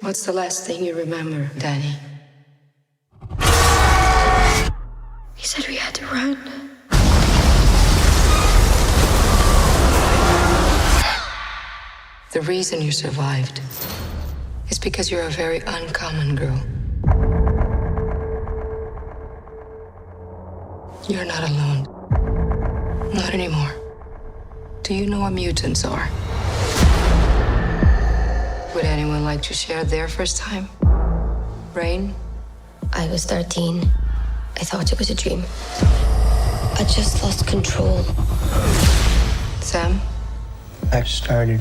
What's the last thing you remember, Danny? He said we had to run. The reason you survived is because you're a very uncommon girl. You're not alone. Not anymore. Do you know what mutants are? Would anyone like to share their first time? Rain? I was 13. I thought it was a dream. I just lost control. Sam? I started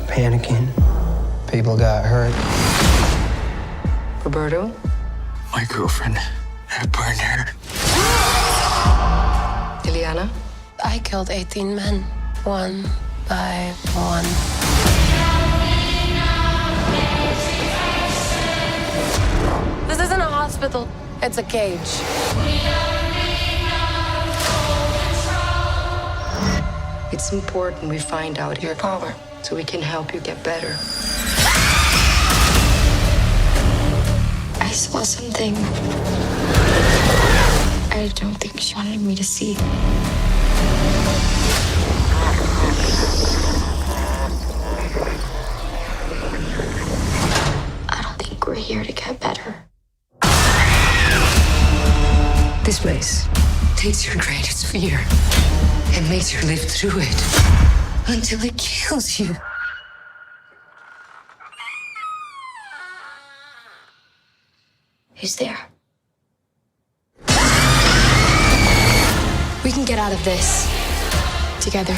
panicking. People got hurt. Roberto? My girlfriend had burned her. Ileana? I killed 18 men, one by one. This isn't a hospital, it's a cage. It's important we find out your power so we can help you get better. I saw something I don't think she wanted me to see. I don't think we're here to get better. This place takes your greatest fear and makes you live through it until it kills you. Who's there? We can get out of this together.